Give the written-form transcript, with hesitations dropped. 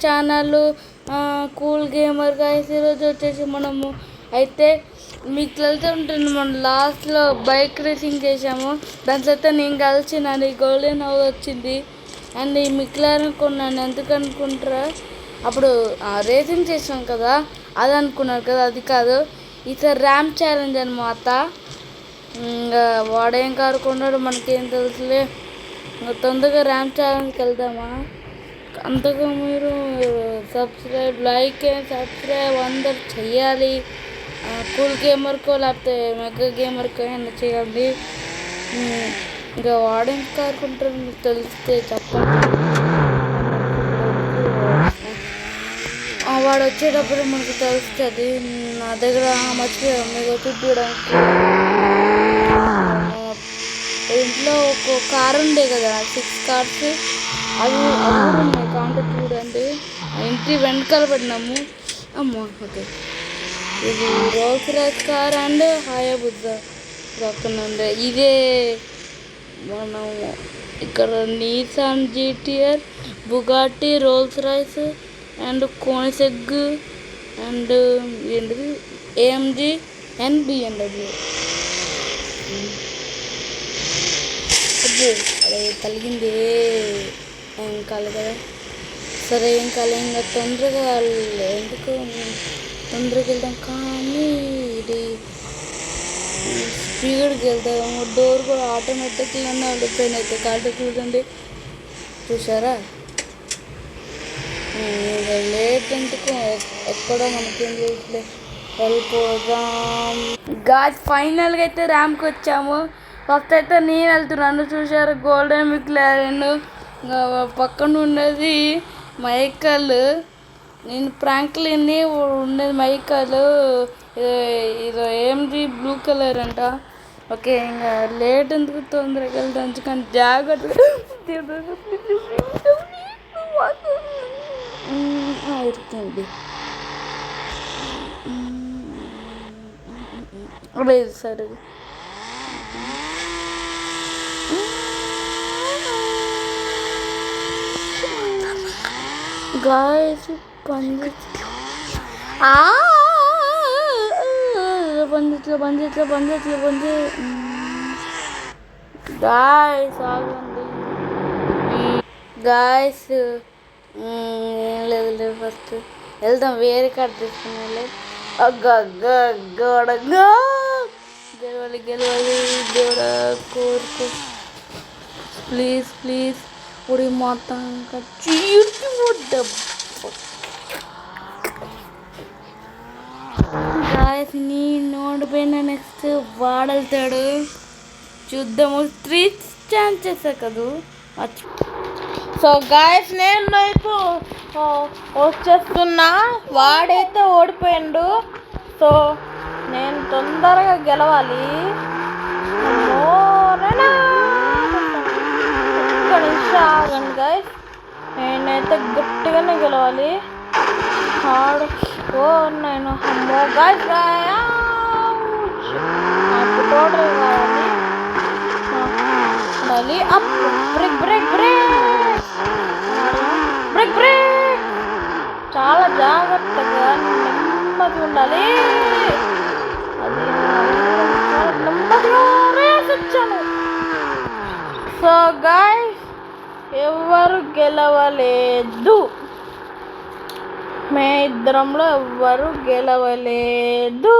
Channel cool gamer guys. ఈరోజు వచ్చేసి మనము అయితే మీకు తెలిసి ఉంటుంది, మనం లాస్ట్లో బైక్ రేసింగ్ చేసాము. దాంట్లో అయితే నేను కలిసి నాది గోల్డెన్ హౌస్ వచ్చింది. అండ్ ఈ మిక్లారెన్ కొన్నాను. ఎందుకు అనుకుంటారా, అప్పుడు రేసింగ్ చేసాం కదా అది అనుకున్నారు కదా, అది కాదు. ఈసారి ర్యామ్ ఛాలెంజ్ అనమాట. ఇంకా వాడేం కారు కొన్నాడు మనకేం తెలుసులే. తొందరగా ర్యామ్ ఛాలెంజ్కి వెళ్దామా? అంతగా మీరు లైక్ అండ్ సబ్స్క్రైబ్ అందరు చెయ్యాలి. కూల్ గేమర్కో లేకపోతే మెగా గేమర్కో అయినా చేయండి. ఇంకా వాడేం కారుకుంటారు మీకు తెలిస్తే చెప్పండి. వాడు వచ్చేటప్పుడు మనకు తెలుస్తుంది. నా దగ్గర మర్చిపోయాం మీకు చూపించడానికి. ఇంట్లో ఒక కారు ఉండే కదా, 6 కార్స్, అవి ఉన్నాయి. కాంటాక్ట్ చూడండి. ఇంటి వెనకాల పెట్టినాము. అమ్మా ఓకే, ఇది Rolls Royce car and Hayabusa పక్కన ఉండే. ఇదే మనం ఇక్కడ Nissan GTR, Bugatti, Rolls Royce and Koenigsegg and ఏంటిది ఏఎంజీ అండ్ బిఎండబ్ల్యూ. అదే కలిగింది, ఏం కాదు కదా. సరే ఏం కాలే, ఇంకా తొందరగా ఎందుకు తొందరగా వెళ్దాం. కానీ ఇది స్పీడ్కి వెళ్తాము. డోర్ కూడా ఆటోమేటిక్గానే వెళ్ళిపోయిన అయితే కాటు చూడండి, చూసారా? లేట్ ఎందుకు, ఎక్కడో మనకేం చేయట్లే, వెళ్ళిపోదాం. గాజ్ ఫైనల్గా అయితే ర్యాంప్కి వచ్చాము. ఫస్ట్ అయితే నేను వెళ్తున్నాను, చూసారు గోల్డెన్ మిక్లారెన్. పక్కన ఉన్నది మైకల్, నేను ఫ్రాంక్లిన్ని ఉన్నది మైకల్. ఇది ఏఎంజీ బ్లూ కలర్ అంట. ఓకే ఇంకా లేట్ ఎందుకు, తొందరగా వెళ్తాం. కానీ జాగ్రత్తగా ఇరుకుంది. లేదు సరే గాయస్ బండి గాయస్ ఆగండి గాయస్. ఏం లేదు, ఫస్ట్ వెళ్దాం, వేరే కార్ తీసుకున్నా. గెలవాలి దేవుడా, కోరుకో ప్లీజ్ ప్లీజ్. ఉడి మొత్తం గాయస్ నీ నోడిపోయిన నెక్స్ట్ వాడెళ్తాడు, చూద్దాము. 3 ఛాన్సెస్ కదా. సో గాయస్ నేను వైపు వచ్చేస్తున్నా. వాడైతే ఓడిపోయిండు. సో నేను తొందరగా గెలవాలి. ఆగండి గాయస్, నేనైతే గట్టిగానే గెలవాలి. ఆడు నేను అమ్మో గాయస్ టోటల్ కావాలి. మళ్ళీ up break break break break break. చాలా జాగ్రత్తగా నెమ్మది ఉండాలి. అది చాలా నెమ్మదిగా రేస్ వచ్చాను. సో గాయస్ ఎవరు గెలవలేదు, మే ఇద్దరంలో ఎవ్వరు గెలవలేదు.